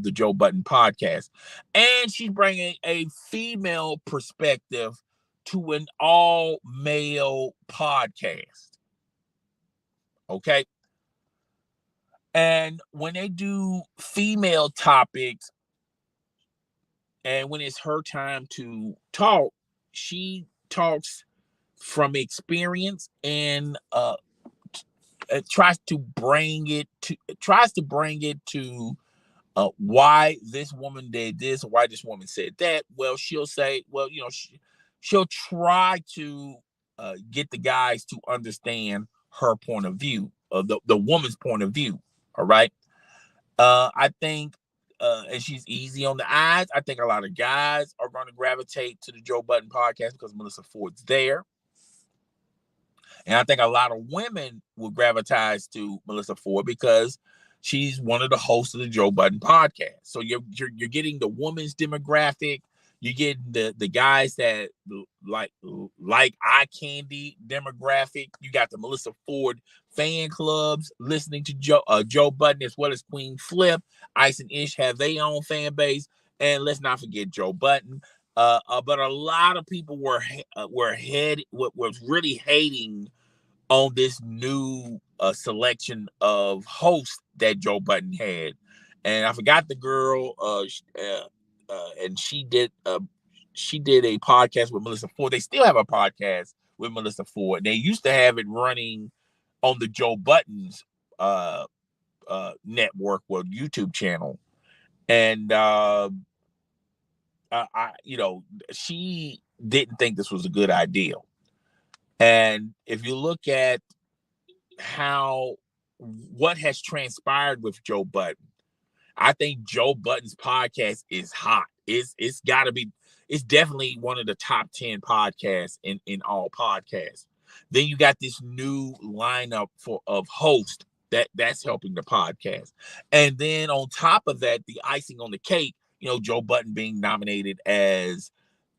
the Joe Budden podcast. And she's bringing a female perspective to an all-male podcast. Okay? And when they do female topics, and when it's her time to talk, she talks from experience and tries to bring it to why this woman did this, why this woman said that. Well, she'll say, she'll try to get the guys to understand her point of view, the woman's point of view. All right. I think, and she's easy on the eyes. I think a lot of guys are going to gravitate to the Joe Budden podcast because Melissa Ford's there. And I think a lot of women will gravitate to Melissa Ford because she's one of the hosts of the Joe Budden podcast. So you're getting the woman's demographic. You get the guys that like eye candy demographic. You got the Melissa Ford fan clubs listening to Joe Budden, as well as Queen Flip. Ice and Ish have their own fan base, and let's not forget Joe Budden. But a lot of people were really hating on this new selection of hosts that Joe Budden had, and I forgot the girl. And she did a podcast with Melissa Ford. They still have a podcast with Melissa Ford. They used to have it running on the Joe Budden's network or YouTube channel, and she didn't think this was a good idea. And if you look at what has transpired with Joe Budden, I think Joe Budden's podcast is hot. It's definitely one of the top 10 podcasts in all podcasts. Then you got this new lineup of hosts that's helping the podcast. And then on top of that, the icing on the cake, Joe Budden being nominated as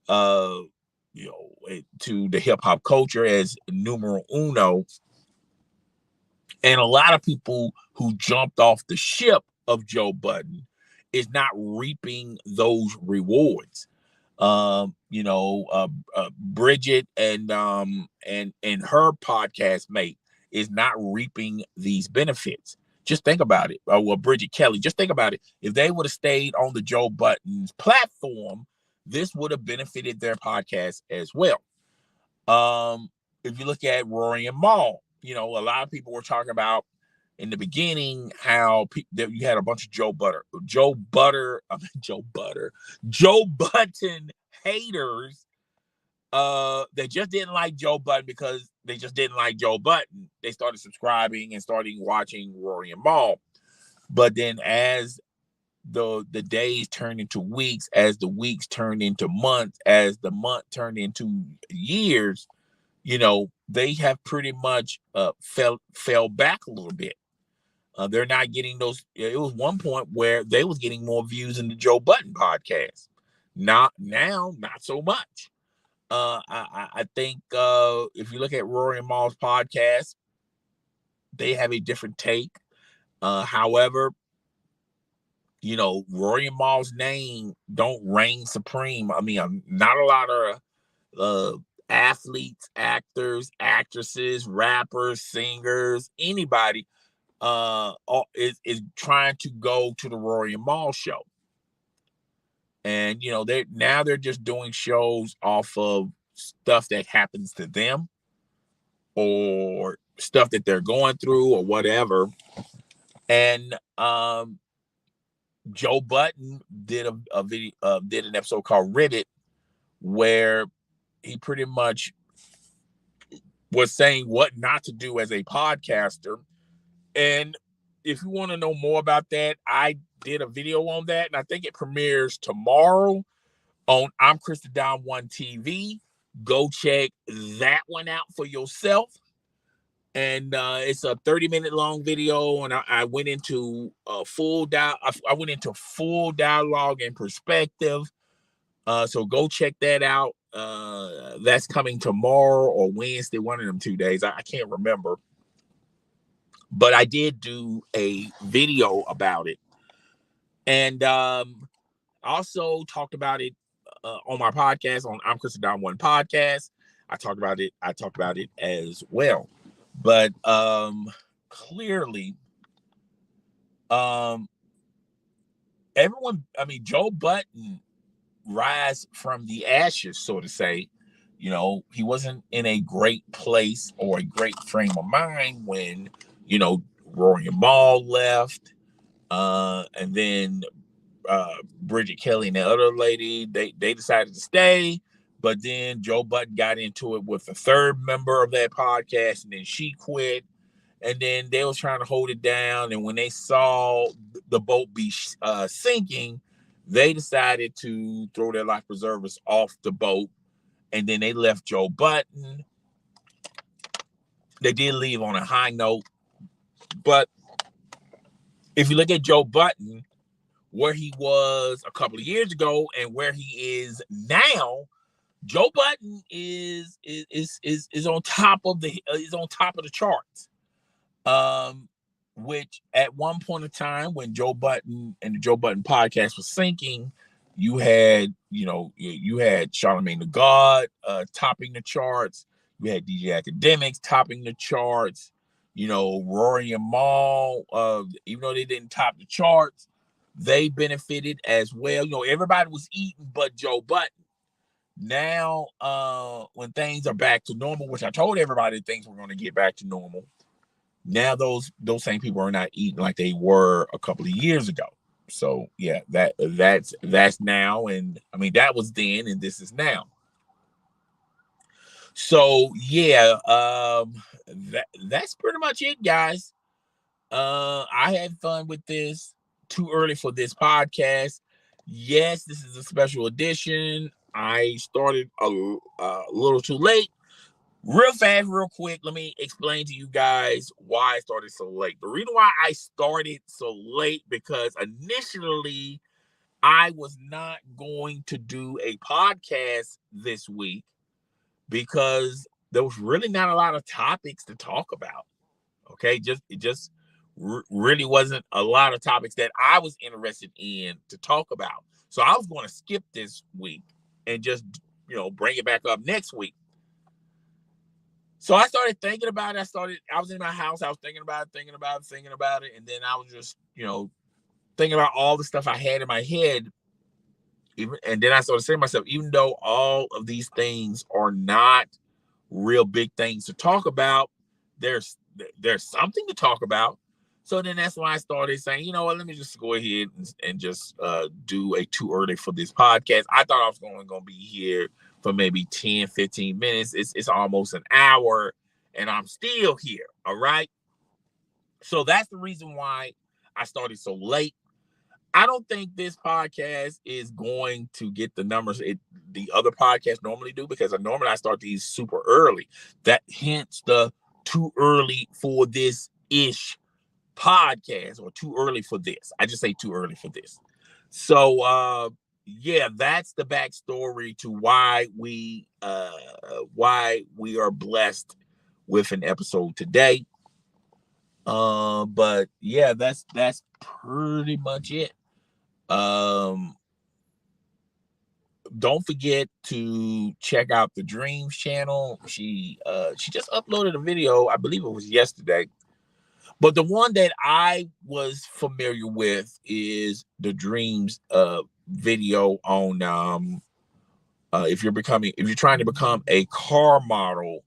to the hip hop culture as numero uno. And a lot of people who jumped off the ship of Joe Budden is not reaping those rewards. Bridget and her podcast mate is not reaping these benefits. Just think about it. Bridget Kelly, just think about it. If they would have stayed on the Joe Budden's platform, this would have benefited their podcast as well. If you look at Rory and Mal, a lot of people were talking about in the beginning how you had a bunch of Joe Budden haters that just didn't like Joe Budden because they just didn't like Joe Budden. They started subscribing and starting watching Rory and Mal. But then as the days turned into weeks, as the weeks turned into months, as the month turned into years, they have pretty much fell back a little bit. They're not getting those. It was one point where they was getting more views in the Joe Budden podcast. Not so much. I think if you look at Rory and Mal's podcast, they have a different take. However, Rory and Maul's name don't reign supreme. I mean, not a lot of athletes, actors, actresses, rappers, singers, anybody is trying to go to the Rory and Maul show. And they're just doing shows off of stuff that happens to them or stuff that they're going through or whatever. And Joe Budden did a video, did an episode called Ribbit, where he pretty much was saying what not to do as a podcaster. And if you want to know more about that, I did a video on that, and I think it premieres tomorrow on I'm Chris the Don 1 TV. Go check that one out for yourself. And it's a 30-minute long video, and I went into full dialogue and perspective. So go check that out. That's coming tomorrow or Wednesday, one of them 2 days. I can't remember. But I did do a video about it. And also talked about it on my podcast, on I'm Chris the Don 1 podcast. I talked about it as well. But clearly, everyone, I mean, Joe Budden rise from the ashes, so to say. He wasn't in a great place or a great frame of mind when, Rory and Maul left. And then Bridget Kelly and the other lady, they decided to stay. But then Joe Budden got into it with the third member of that podcast, and then she quit. And then they was trying to hold it down. And when they saw the boat be sinking, they decided to throw their life preservers off the boat. And then they left Joe Budden. They did leave on a high note. But if you look at Joe Budden, where he was a couple of years ago and where he is now, Joe Budden is on top of the charts. Which at one point in time, when Joe Budden and the Joe Budden podcast was sinking, you had Charlamagne the God topping the charts. You had DJ Academics topping the charts. Rory and Maul, even though they didn't top the charts, they benefited as well. Everybody was eating but Joe Budden. Now, when things are back to normal, which I told everybody things were going to get back to normal, now those same people are not eating like they were a couple of years ago. So yeah, that's now, and I mean that was then, and this is now. So yeah, that's pretty much it, guys. I had fun with this. Too early for this podcast. Yes, this is a special edition. I started a little too late. Real fast, real quick, let me explain to you guys why I started so late. The reason why I started so late, because initially I was not going to do a podcast this week because there was really not a lot of topics to talk about. Okay, it just really wasn't a lot of topics that I was interested in to talk about. So I was going to skip this week and just, bring it back up next week. So I started thinking about it. I was in my house. I was thinking about it. And then I was just, thinking about all the stuff I had in my head. And then I started saying to myself, even though all of these things are not real big things to talk about, there's something to talk about. So then that's why I started saying, you know what, let me just go ahead and just do a too early for this podcast. I thought I was going to be here for maybe 10, 15 minutes. It's almost an hour and I'm still here. All right. So that's the reason why I started so late. I don't think this podcast is going to get the numbers the other podcasts normally do, because normally I start these super early. That hence the too early for this ish podcast, or too early for this. I just say too early for this. So yeah, that's the backstory to why we are blessed with an episode today. But yeah, that's pretty much it. Don't forget to check out the Dreams channel. She just uploaded a video, I believe it was yesterday. But the one that I was familiar with is the Dreams video on if you're trying to become a car model.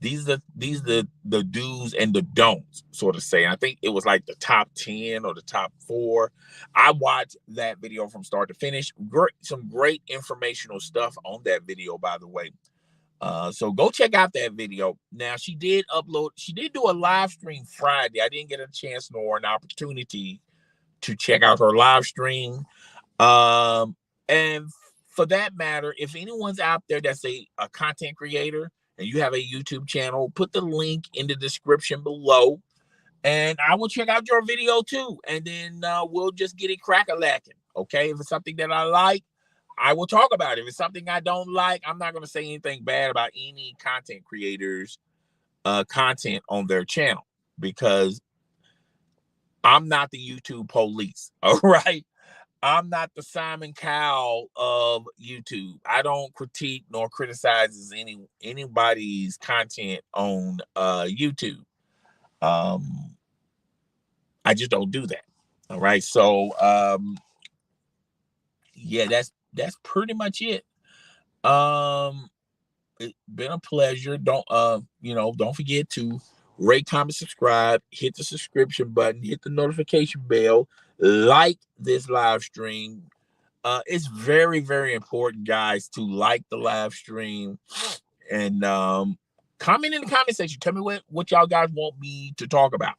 These are the do's and the don'ts, sort of say. I think it was like the top 10 or the top 4. I watched that video from start to finish. Some great informational stuff on that video, by the way. So go check out that video. Now, she did do a live stream Friday. I didn't get a chance nor an opportunity to check out her live stream. And for that matter, if anyone's out there that's a content creator and you have a YouTube channel, put the link in the description below, and I will check out your video too. And then we'll just get it crack-a-lacking. Okay, if it's something that I like, I will talk about it. If it's something I don't like, I'm not going to say anything bad about any content creators' content on their channel, because I'm not the YouTube police. All right. I'm not the Simon Cowell of YouTube. I don't critique nor criticize anybody's content on YouTube. I just don't do that. All right. So yeah, that's pretty much it. It's been a pleasure. Don't forget to rate, comment, subscribe, hit the subscription button, hit the notification bell, like this live stream. It's very, very important, guys, to like the live stream and comment in the comment section. Tell me what y'all guys want me to talk about.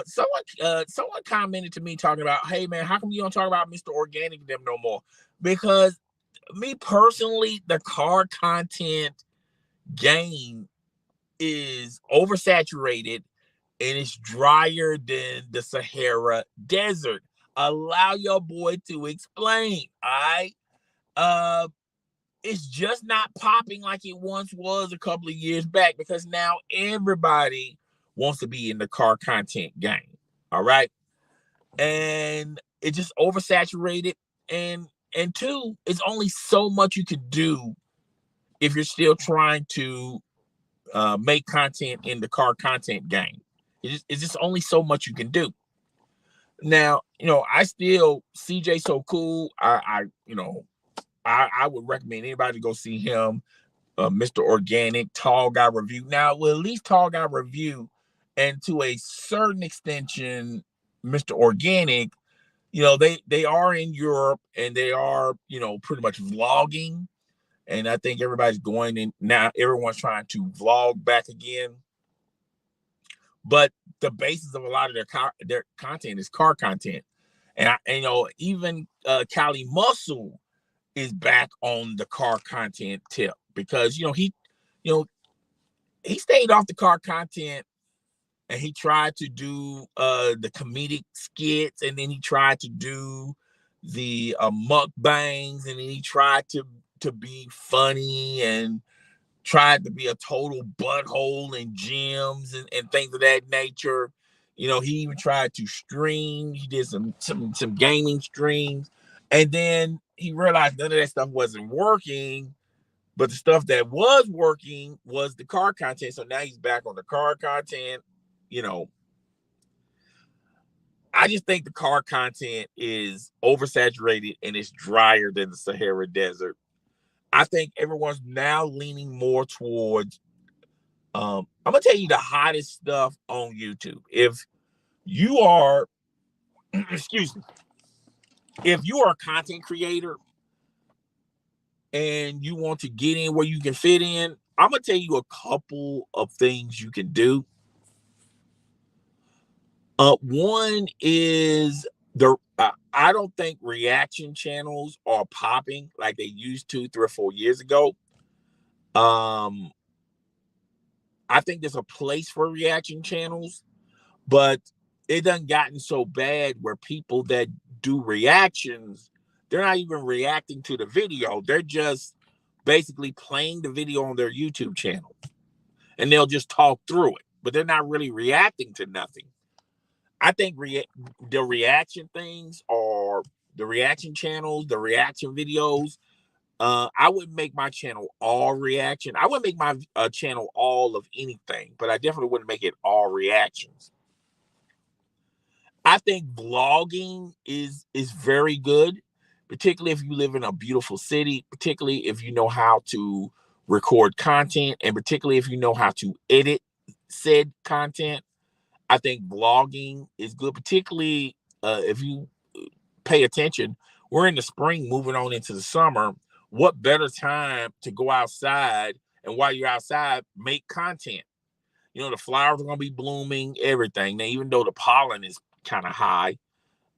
Someone commented to me talking about, hey man, how come you don't talk about Mr. Organic and them no more? Because me personally, the car content game is oversaturated and it's drier than the Sahara Desert. Allow your boy to explain. All right. It's just not popping like it once was a couple of years back, because now everybody wants to be in the car content game. All right. And it just oversaturated. And two, it's only so much you can do if you're still trying to make content in the car content game. It's just only so much you can do. Now, I still, CJ So Cool. I would recommend anybody to go see him. Mr. Organic, Tall Guy Review. Now, well, at least Tall Guy Review, and to a certain extension, Mr. Organic, they are in Europe and they are, pretty much vlogging. And I think everybody's going in now. Everyone's trying to vlog back again. But the basis of a lot of their content is car content. And even Cali Muscle is back on the car content tip, because he stayed off the car content and he tried to do the comedic skits, and then he tried to do the mukbangs, and then he tried to be funny and tried to be a total butthole in gyms and things of that nature. He even tried to stream. He did some gaming streams, and then he realized none of that stuff wasn't working. But the stuff that was working was the car content. So now he's back on the car content. I just think the car content is oversaturated and it's drier than the Sahara Desert. I think everyone's now leaning more towards, I'm going to tell you the hottest stuff on YouTube. If you are, excuse me, if you are a content creator and you want to get in where you can fit in, I'm going to tell you a couple of things you can do. One is I don't think reaction channels are popping like they used to 3 or 4 years ago. I think there's a place for reaction channels, but it done gotten so bad where people that do reactions, they're not even reacting to the video. They're just basically playing the video on their YouTube channel, and they'll just talk through it. but they're not really reacting to nothing. I think the reaction things are the reaction channels, the reaction videos. I wouldn't make my channel all reaction. I wouldn't make my channel all of anything, but I definitely wouldn't make it all reactions. I think vlogging is very good, particularly if you live in a beautiful city, particularly if you know how to record content, and particularly if you know how to edit said content. I think vlogging is good, particularly if you pay attention. We're in the spring, moving on into the summer. What better time to go outside, and while you're outside, make content? You know, the flowers are going to be blooming, everything. Now, even though the pollen is kind of high,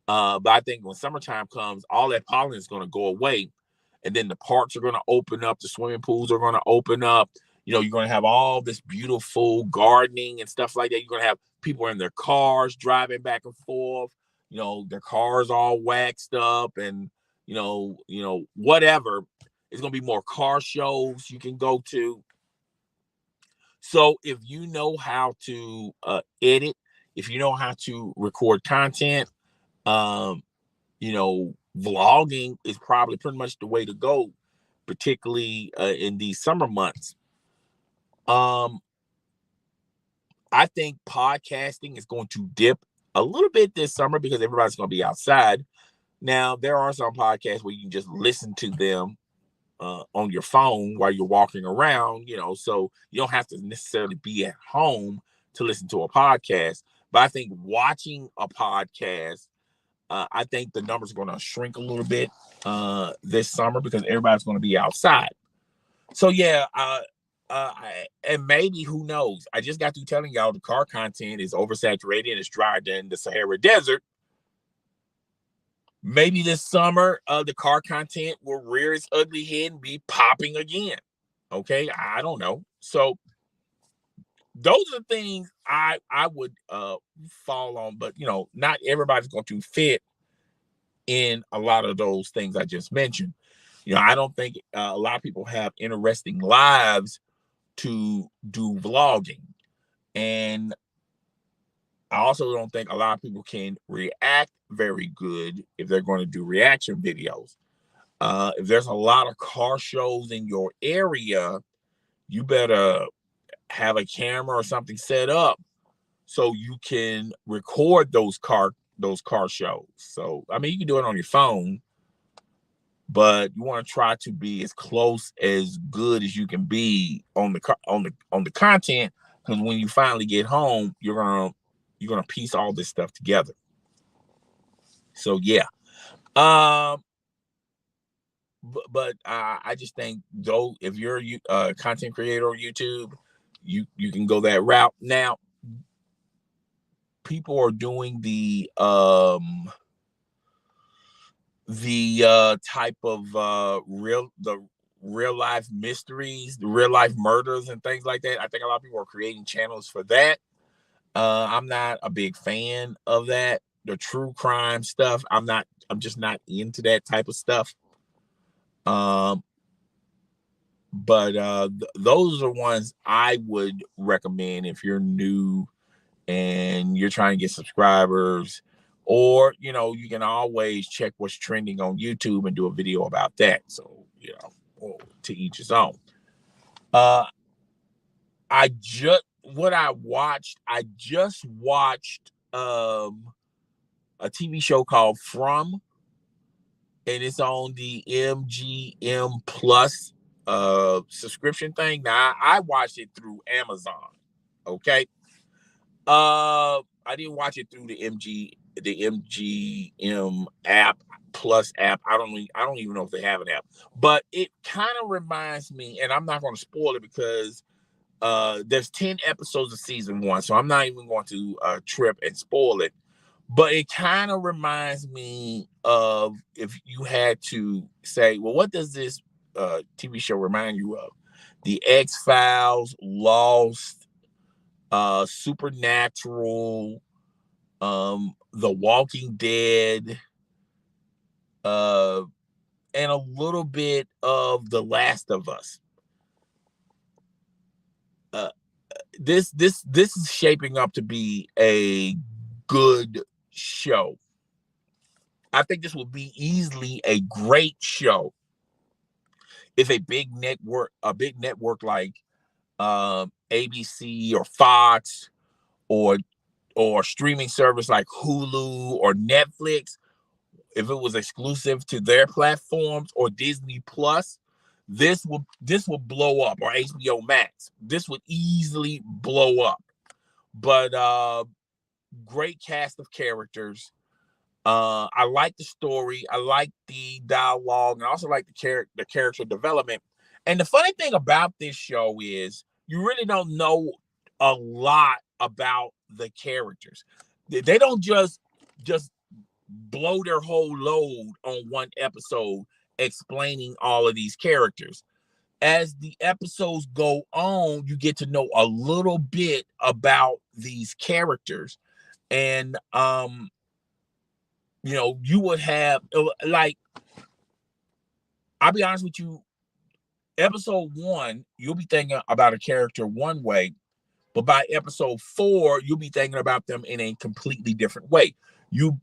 but I think when summertime comes, all that pollen is going to go away. And then the parks are going to open up. The swimming pools are going to open up. You know, you're going to have all this beautiful gardening and stuff like that. You're going to have people in their cars driving back and forth. You know, their cars all waxed up, and you know, whatever. It's going to be more car shows you can go to. So if you know how to edit, if you know how to record content, you know, vlogging is probably pretty much the way to go, particularly in these summer months. I think podcasting is going to dip a little bit this summer because everybody's going to be outside. Now, there are some podcasts where you can just listen to them on your phone while you're walking around, you know, so you don't have to necessarily be at home to listen to a podcast. But I think watching a podcast, I think the numbers are going to shrink a little bit this summer because everybody's going to be outside. So yeah, and maybe, who knows? I just got through telling y'all the car content is oversaturated and it's drier than the Sahara Desert. Maybe this summer, the car content will rear its ugly head and be popping again. Okay, I don't know. So those are the things I would fall on, but you know, not everybody's going to fit in a lot of those things I just mentioned. You know, I don't think a lot of people have interesting lives to do vlogging, and I also don't think a lot of people can react very good if they're going to do reaction videos. If there's a lot of car shows in your area, you better have a camera or something set up so you can record those car shows. So, I mean, you can do it on your phone, but you want to try to be as close as good as you can be on the content, because when you finally get home, you're gonna piece all this stuff together. So yeah, but I just think, though, if you're a content creator on YouTube, you can go that route. Now, people are doing the type of real life mysteries, the real life murders and things like that. I think a lot of people are creating channels for that. I'm not a big fan of that. The true crime stuff, I'm just not into that type of stuff. But those are ones I would recommend if you're new and you're trying to get subscribers. Or, you know, you can always check what's trending on YouTube and do a video about that. So, you know, to each his own. I just watched a TV show called From, and it's on the MGM Plus subscription thing. Now, I watched it through Amazon. Okay. I didn't watch it through the MGM app, Plus app. I don't even know if they have an app, but it kind of reminds me, and I'm not going to spoil it because there's 10 episodes of season 1, so I'm not even going to trip and spoil it. But it kind of reminds me of, if you had to say, well, what does this TV show remind you of? The X-Files, Lost, Supernatural, The Walking Dead, and a little bit of The Last of Us. this is shaping up to be a good show. I think this will be easily a great show if a big network like ABC or Fox or streaming service like Hulu or Netflix, if it was exclusive to their platforms, or Disney Plus, this will blow up, or HBO Max. This would easily blow up. But great cast of characters. I like the story. I like the dialogue, and I also like the character development. And the funny thing about this show is you really don't know a lot about the characters. They don't just blow their whole load on one episode explaining all of these characters. As the episodes go on, you get to know a little bit about these characters. And you would have, like, I'll be honest with you, episode 1, you'll be thinking about a character one way, but by episode 4, you'll be thinking about them in a completely different way. You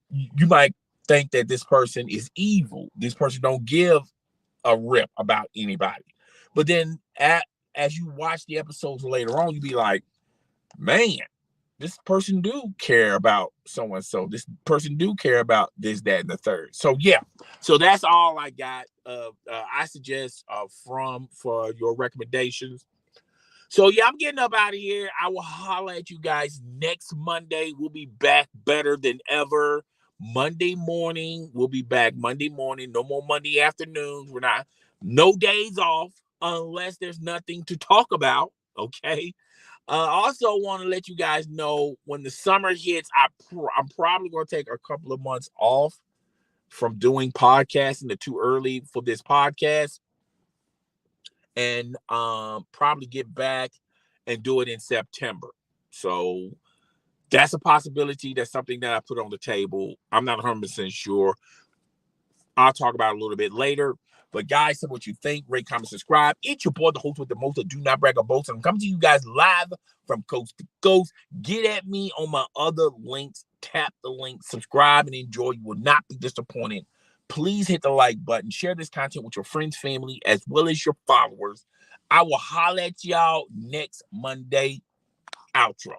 might think that this person is evil. This person don't give a rip about anybody. But then as you watch the episodes later on, you'll be like, man, this person do care about so-and-so. This person do care about this, that, and the third. So yeah, so that's all I got. I suggest for your recommendations. So yeah, I'm getting up out of here. I will holler at you guys next Monday. We'll be back better than ever. Monday morning, we'll be back Monday morning. No more Monday afternoons. No days off unless there's nothing to talk about. Okay. Also want to let you guys know when the summer hits, I'm probably going to take a couple of months off from doing podcasting. It's too early for this podcast, and probably get back and do it in September. So that's a possibility. That's something that I put on the table. I'm not 100% sure. I'll talk about it a little bit later. But guys, tell me what you think. Rate, comment, subscribe. It's your boy, the host with the most. Do not brag or boast. I'm coming to you guys live from coast to coast. Get at me on my other links. Tap the link. Subscribe and enjoy. You will not be disappointed. Please hit the like button. Share this content with your friends, family, as well as your followers. I will holler at y'all next Monday. Outro.